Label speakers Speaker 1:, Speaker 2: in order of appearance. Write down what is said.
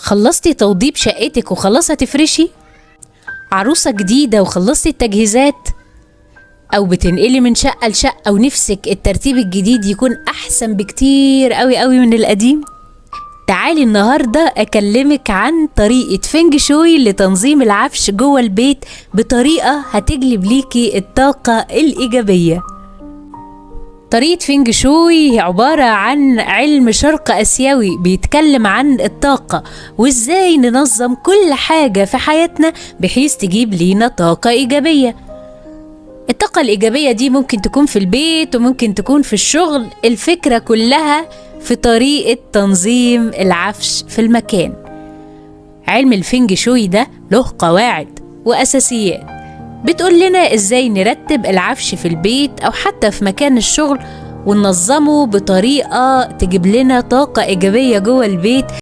Speaker 1: خلصتي توضيب شقتك وخلاص هتفرشي؟ عروسة جديدة وخلصتي التجهيزات؟ أو بتنقلي من شقة لشقة ونفسك الترتيب الجديد يكون أحسن بكتير قوي من القديم؟ تعالي النهاردة أكلمك عن طريقة فينج شوي لتنظيم العفش جوه البيت بطريقة هتجلب ليكي الطاقة الإيجابية. طريقة فينج شوي هي عبارة عن علم شرق آسيوي بيتكلم عن الطاقة وإزاي ننظم كل حاجة في حياتنا بحيث تجيب لينا طاقة إيجابية. الطاقة الإيجابية دي ممكن تكون في البيت وممكن تكون في الشغل، الفكرة كلها في طريقة تنظيم العفش في المكان. علم الفينج شوي ده له قواعد وأساسيات بتقول لنا إزاي نرتب العفش في البيت أو حتى في مكان الشغل وننظمه بطريقة تجيب لنا طاقة إيجابية جوه البيت